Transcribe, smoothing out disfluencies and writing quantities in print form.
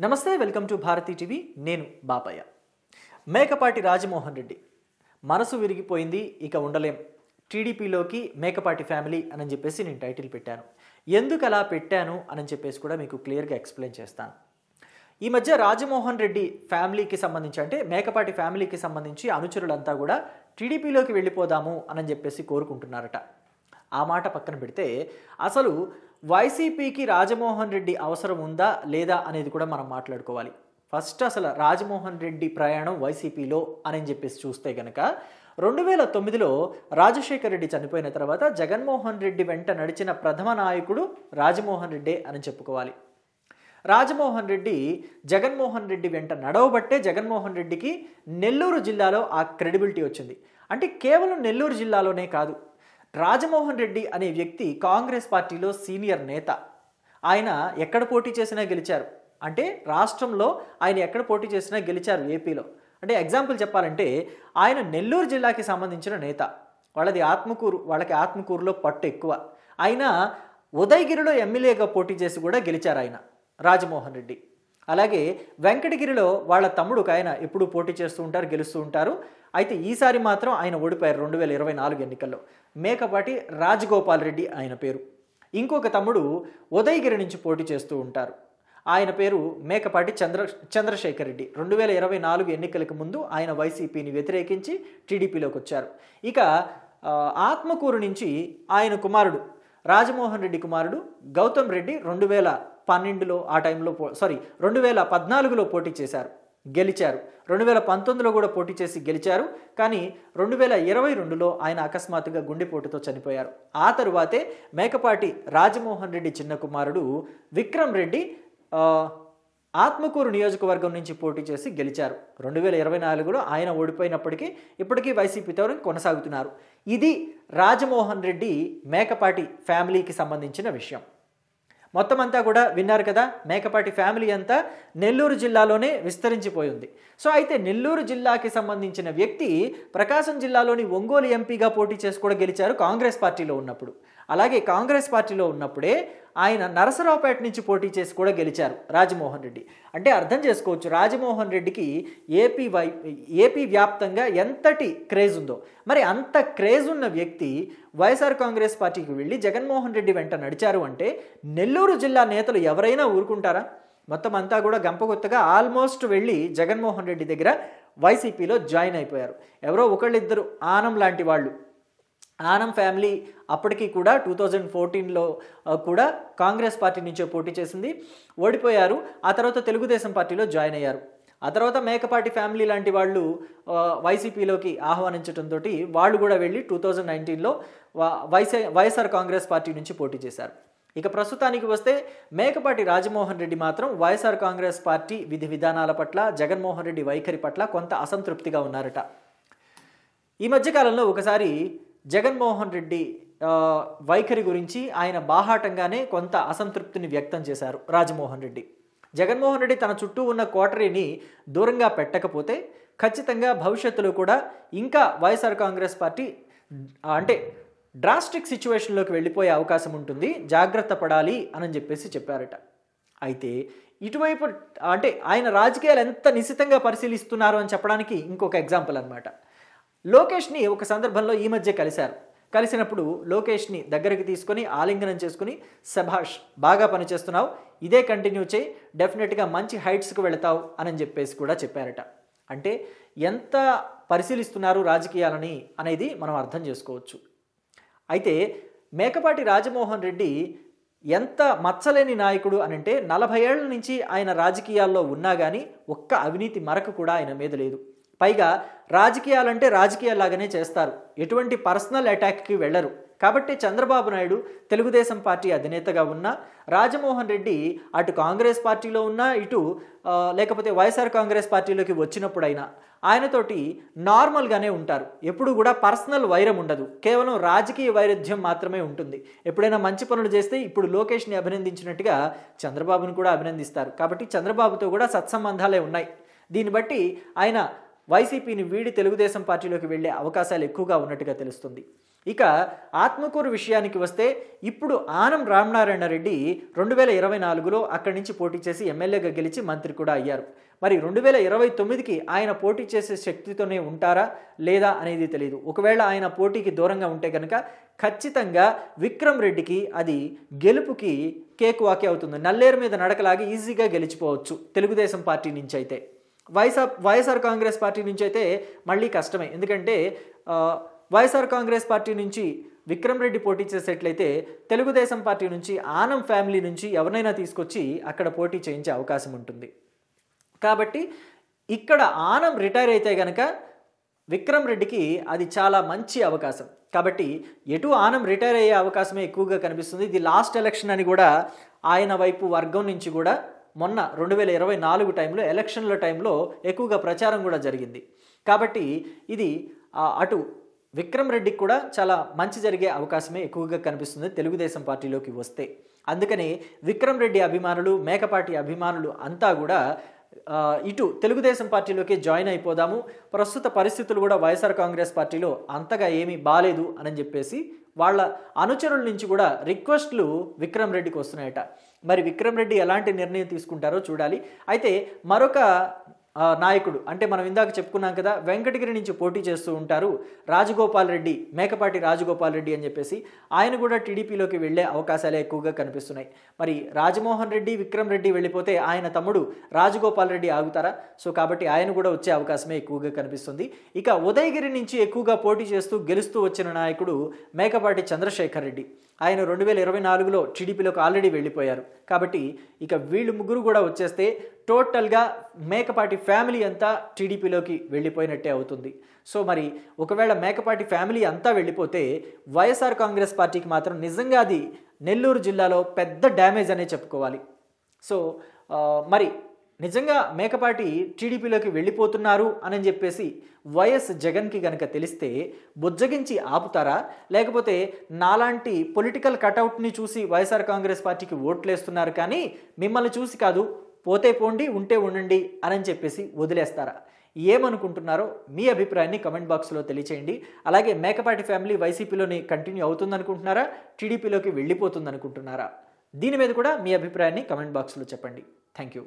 నమస్తే welcome to Bharati TV నేను బాపయ్య. మేకపాటి రాజమోహన్ రెడ్డి మనసు విరిగిపోయింది, ఇక ఉండలేం, టీడీపీలోకి మేకపాటి ఫ్యామిలీ అని చెప్పేసి నేను టైటిల్ పెట్టాను. ఎందుకు అలా పెట్టాను అని చెప్పేసి కూడా మీకు క్లియర్గా ఎక్స్ప్లెయిన్ చేస్తాను. ఈ మధ్య రాజమోహన్ రెడ్డి ఫ్యామిలీకి సంబంధించి అంటే మేకపాటి ఫ్యామిలీకి సంబంధించి అనుచరులంతా కూడా టీడీపీలోకి వెళ్ళిపోదాము అని చెప్పేసి కోరుకుంటున్నారట. ఆ మాట పక్కన పెడితే అసలు వైసీపీకి రాజమోహన్ రెడ్డి అవసరం ఉందా లేదా అనేది కూడా మనం మాట్లాడుకోవాలి. ఫస్ట్ అసలు రాజమోహన్ రెడ్డి ప్రయాణం వైసీపీలో అని చెప్పేసి చూస్తే గనక 2009లో రాజశేఖర రెడ్డి చనిపోయిన తర్వాత జగన్మోహన్ రెడ్డి వెంట నడిచిన ప్రథమ నాయకుడు రాజమోహన్ రెడ్డి అని చెప్పుకోవాలి. రాజమోహన్ రెడ్డి జగన్మోహన్ రెడ్డి వెంట నడవబట్టే జగన్మోహన్ రెడ్డికి నెల్లూరు జిల్లాలో ఆ క్రెడిబిలిటీ వచ్చింది. అంటే కేవలం నెల్లూరు జిల్లాలోనే కాదు, రాజమోహన్ రెడ్డి అనే వ్యక్తి కాంగ్రెస్ పార్టీలో సీనియర్ నేత. ఆయన ఎక్కడ పోటీ చేసినా గెలిచారు. అంటే రాష్ట్రంలో ఆయన ఎక్కడ పోటీ చేసినా గెలిచారు ఏపీలో. అంటే ఎగ్జాంపుల్ చెప్పాలంటే ఆయన నెల్లూరు జిల్లాకి సంబంధించిన నేత. వాళ్ళకి ఆత్మకూరులో పట్టు ఎక్కువ. ఆయన ఉదయగిరిలో ఎమ్మెల్యేగా పోటీ చేసి కూడా గెలిచారు ఆయన రాజమోహన్ రెడ్డి. అలాగే వెంకటగిరిలో వాళ్ళ తమ్ముడు ఆయన ఎప్పుడూ పోటీ చేస్తూ ఉంటారు, గెలుస్తూ ఉంటారు. అయితే ఈసారి మాత్రం ఆయన ఓడిపోయారు 2024 ఎన్నికల్లో. మేకపాటి రాజగోపాల్ రెడ్డి ఆయన పేరు. ఇంకొక తమ్ముడు ఉదయగిరి నుంచి పోటీ చేస్తూ ఉంటారు. ఆయన పేరు మేకపాటి చంద్రశేఖర్ రెడ్డి. 2024 ఎన్నికలకు ముందు ఆయన వైసీపీని వ్యతిరేకించి టీడీపీలోకి వచ్చారు. ఇక ఆత్మకూరు నుంచి ఆయన కుమారుడు రాజమోహన్ రెడ్డి కుమారుడు గౌతమ్ రెడ్డి 2012లో ఆ టైంలో 2014లో పోటీ చేశారు, గెలిచారు. 2019లో కూడా పోటీ చేసి గెలిచారు. కానీ 2022లో ఆయన అకస్మాత్తుగా గుండెపోటుతో చనిపోయారు. ఆ తరువాతే మేకపాటి రాజమోహన్ రెడ్డి చిన్న కుమారుడు విక్రమ్ రెడ్డి ఆత్మకూరు నియోజకవర్గం నుంచి పోటీ చేసి గెలిచారు. 2024లో ఆయన ఓడిపోయినప్పటికీ ఇప్పటికీ వైసీపీతో కొనసాగుతున్నారు. ఇది రాజమోహన్ రెడ్డి మేకపాటి ఫ్యామిలీకి సంబంధించిన విషయం. మొత్తం అంతా కూడా విన్నారు కదా. మేకపాటి ఫ్యామిలీ అంతా నెల్లూరు జిల్లాలోనే విస్తరించిపోయింది. సో అయితే నెల్లూరు జిల్లాకి సంబంధించిన వ్యక్తి ప్రకాశం జిల్లాలోని ఒంగోలు ఎంపీగా పోటీ చేసి కూడా గెలిచారు కాంగ్రెస్ పార్టీలో ఉన్నప్పుడు. అలాగే కాంగ్రెస్ పార్టీలో ఉన్నప్పుడే ఆయన నరసరావుపేట నుంచి పోటీ చేసి కూడా గెలిచారు రాజమోహన్ రెడ్డి. అంటే అర్థం చేసుకోవచ్చు రాజమోహన్ రెడ్డికి ఏపీ వ్యాప్తంగా ఎంతటి క్రేజ్ ఉందో. మరి అంత క్రేజ్ ఉన్న వ్యక్తి వైఎస్ఆర్ కాంగ్రెస్ పార్టీకి వెళ్ళి జగన్మోహన్ రెడ్డి వెంట నడిచారు అంటే నెల్లూరు జిల్లా నేతలు ఎవరైనా ఊరుకుంటారా? మొత్తం అంతా కూడా గంపగొత్తగా ఆల్మోస్ట్ వెళ్ళి జగన్మోహన్ రెడ్డి దగ్గర వైసీపీలో జాయిన్ అయిపోయారు. ఎవరో ఒకళ్ళిద్దరు ఆనం లాంటి వాళ్ళు. ఆనం ఫ్యామిలీ అప్పటికి కూడా 2014లో కూడా కాంగ్రెస్ పార్టీ నుంచే పోటీ చేసింది, ఓడిపోయారు. ఆ తర్వాత తెలుగుదేశం పార్టీలో జాయిన్ అయ్యారు. ఆ తర్వాత మేకపాటి ఫ్యామిలీ లాంటి వాళ్ళు వైసీపీలోకి ఆహ్వానించడంతో వాళ్ళు కూడా వెళ్ళి 2019లో వైఎస్ఆర్ కాంగ్రెస్ పార్టీ నుంచి పోటీ చేశారు. ఇక ప్రస్తుతానికి వస్తే మేకపాటి రాజమోహన్ రెడ్డి మాత్రం వైఎస్ఆర్ కాంగ్రెస్ పార్టీ విధి విధానాల పట్ల, జగన్మోహన్ రెడ్డి వైఖరి పట్ల కొంత అసంతృప్తిగా ఉన్నారట. ఈ మధ్యకాలంలో ఒకసారి జగన్మోహన్ రెడ్డి వైఖరి గురించి ఆయన బాహాటంగానే కొంత అసంతృప్తిని వ్యక్తం చేశారు రాజమోహన్ రెడ్డి. జగన్మోహన్ రెడ్డి తన చుట్టూ ఉన్న కోటరీని దూరంగా పెట్టకపోతే ఖచ్చితంగా భవిష్యత్తులో కూడా ఇంకా వైఎస్ఆర్ కాంగ్రెస్ పార్టీ అంటే డ్రాస్టిక్ సిచ్యువేషన్లోకి వెళ్ళిపోయే అవకాశం ఉంటుంది, జాగ్రత్త పడాలి అని చెప్పేసి చెప్పారట. అయితే ఇటువైపు అంటే ఆయన రాజకీయాలు ఎంత నిశితంగా పరిశీలిస్తున్నారు అని చెప్పడానికి ఇంకొక ఎగ్జాంపుల్ అనమాట. లోకేష్ని ఒక సందర్భంలో ఈ మధ్య కలిసినప్పుడు లోకేష్ని దగ్గరికి తీసుకొని ఆలింగనం చేసుకుని సభాష్ బాగా పనిచేస్తున్నావు, ఇదే కంటిన్యూ చేయి, డెఫినెట్గా మంచి హైట్స్కి వెళతావు అని చెప్పేసి కూడా చెప్పారట. అంటే ఎంత పరిశీలిస్తున్నారు రాజకీయాలని అనేది మనం అర్థం చేసుకోవచ్చు. అయితే మేకపాటి రాజమోహన్ రెడ్డి ఎంత మచ్చలేని నాయకుడు అనంటే 40 ఏళ్ల నుంచి ఆయన రాజకీయాల్లో ఉన్నా కానీ ఒక్క అవినీతి మరక కూడా ఆయన మీద లేదు. పైగా రాజకీయాలంటే రాజకీయాల్లాగానే చేస్తారు, ఎటువంటి పర్సనల్ అటాక్కి వెళ్ళరు. కాబట్టి చంద్రబాబు నాయుడు తెలుగుదేశం పార్టీ అధినేతగా ఉన్న రాజమోహన్ రెడ్డి అటు కాంగ్రెస్ పార్టీలో ఉన్నా ఇటు లేకపోతే వైఎస్ఆర్ కాంగ్రెస్ పార్టీలోకి వచ్చినప్పుడైనా ఆయనతోటి నార్మల్గానే ఉంటారు. ఎప్పుడు కూడా పర్సనల్ వైరం ఉండదు, కేవలం రాజకీయ వైరుధ్యం మాత్రమే ఉంటుంది. ఎప్పుడైనా మంచి పనులు చేస్తే ఇప్పుడు లోకేష్ని అభినందించినట్టుగా చంద్రబాబును కూడా అభినందిస్తారు. కాబట్టి చంద్రబాబుతో కూడా సత్సంబంధాలే ఉన్నాయి. దీన్ని బట్టి ఆయన వైసీపీని వీడి తెలుగుదేశం పార్టీలోకి వెళ్ళే అవకాశాలు ఎక్కువగా ఉన్నట్టుగా తెలుస్తుంది. ఇక ఆత్మకూరు విషయానికి వస్తే ఇప్పుడు ఆనం రామనారాయణ రెడ్డి 2024లో అక్కడి నుంచి పోటీ చేసి ఎమ్మెల్యేగా గెలిచి మంత్రి కూడా అయ్యారు. మరి 2029కి ఆయన పోటీ చేసే శక్తితోనే ఉంటారా లేదా అనేది తెలియదు. ఒకవేళ ఆయన పోటీకి దూరంగా ఉంటే కనుక ఖచ్చితంగా విక్రమ్ రెడ్డికి అది గెలుపుకి కేక్ వాకే అవుతుంది. నల్లేరు మీద నడకలాగి ఈజీగా గెలిచిపోవచ్చు తెలుగుదేశం పార్టీ నుంచి అయితే. వైఎస్ఆర్ కాంగ్రెస్ పార్టీ నుంచి అయితే మళ్ళీ కష్టమే. ఎందుకంటే వైఎస్ఆర్ కాంగ్రెస్ పార్టీ నుంచి విక్రమ్ రెడ్డి పోటీ చేసేట్లయితే తెలుగుదేశం పార్టీ నుంచి ఆనం ఫ్యామిలీ నుంచి ఎవరినైనా తీసుకొచ్చి అక్కడ పోటీ చేయించే అవకాశం ఉంటుంది. కాబట్టి ఇక్కడ ఆనం రిటైర్ అయితే గనక విక్రమ్ రెడ్డికి అది చాలా మంచి అవకాశం. కాబట్టి ఎటు ఆనం రిటైర్ అయ్యే అవకాశమే ఎక్కువగా కనిపిస్తుంది. ఇది లాస్ట్ ఎలక్షన్ అని కూడా ఆయన వైపు వర్గం నుంచి కూడా మొన్న 2024 టైంలో ఎలక్షన్ల టైంలో ఎక్కువగా ప్రచారం కూడా జరిగింది. కాబట్టి ఇది అటు విక్రమ్ రెడ్డికి కూడా చాలా మంచి జరిగే అవకాశమే ఎక్కువగా కనిపిస్తుంది తెలుగుదేశం పార్టీలోకి వస్తే. అందుకని విక్రమ్ రెడ్డి అభిమానులు, మేకపాటి అభిమానులు అంతా కూడా ఇటు తెలుగుదేశం పార్టీలోకి జాయిన్ అయిపోదాము, ప్రస్తుత పరిస్థితులు కూడా వైఎస్ఆర్ కాంగ్రెస్ పార్టీలో అంతగా ఏమీ బాలేదు అని చెప్పేసి వాళ్ళ అనుచరుల నుంచి కూడా రిక్వెస్ట్లు విక్రమ్ రెడ్డికి వస్తున్నాయట. మరి విక్రమ్ రెడ్డి ఎలాంటి నిర్ణయం తీసుకుంటారో చూడాలి. అయితే మరొక నాయకుడు అంటే మనం ఇందాక చెప్పుకున్నాం కదా, వెంకటగిరి నుంచి పోటీ చేస్తూ ఉంటారు రాజగోపాల్ రెడ్డి, మేకపాటి రాజగోపాల్ రెడ్డి అని చెప్పేసి, ఆయన కూడా టీడీపీలోకి వెళ్ళే అవకాశాలే ఎక్కువగా కనిపిస్తున్నాయి. మరి రాజమోహన్ రెడ్డి, విక్రమ్ రెడ్డి వెళ్ళిపోతే ఆయన తమ్ముడు రాజగోపాల్ రెడ్డి ఆగుతారా? సో కాబట్టి ఆయన కూడా వచ్చే అవకాశమే ఎక్కువగా కనిపిస్తుంది. ఇక ఉదయగిరి నుంచి ఎక్కువగా పోటీ చేస్తూ గెలుస్తూ వచ్చిన నాయకుడు మేకపాటి చంద్రశేఖర్ రెడ్డి. ఆయన 2024లో టీడీపీలోకి ఆల్రెడీ వెళ్ళిపోయారు. కాబట్టి ఇక వీళ్ళు ముగ్గురు కూడా వచ్చేస్తే టోటల్గా మేకపాటి ఫ్యామిలీ అంతా టీడీపీలోకి వెళ్ళిపోయినట్టే అవుతుంది. సో మరి ఒకవేళ మేకపాటి ఫ్యామిలీ అంతా వెళ్ళిపోతే వైఎస్ఆర్ కాంగ్రెస్ పార్టీకి మాత్రం నిజంగా అది నెల్లూరు జిల్లాలో పెద్ద డ్యామేజ్ అనే చెప్పుకోవాలి. సో మరి నిజంగా మేకపాటి టీడీపీలోకి వెళ్ళిపోతున్నారు అని చెప్పేసి వైఎస్ జగన్కి కనుక తెలిస్తే బుజ్జగించి ఆపుతారా? లేకపోతే నాలాంటి పొలిటికల్ కటౌట్ని చూసి వైఎస్ఆర్ కాంగ్రెస్ పార్టీకి ఓట్లేస్తున్నారు కానీ మిమ్మల్ని చూసి కాదు, పోతే పోండి ఉంటే ఉండండి అని చెప్పేసి వదిలేస్తారా? ఏమనుకుంటున్నారో మీ అభిప్రాయాన్ని కమెంట్ బాక్స్లో తెలియచేయండి. అలాగే మేకపాటి ఫ్యామిలీ వైసీపీలోని కంటిన్యూ అవుతుందనుకుంటున్నారా, టీడీపీలోకి వెళ్ళిపోతుందనుకుంటున్నారా? దీని మీద కూడా మీ అభిప్రాయాన్ని కమెంట్ బాక్స్లో చెప్పండి. Thank you.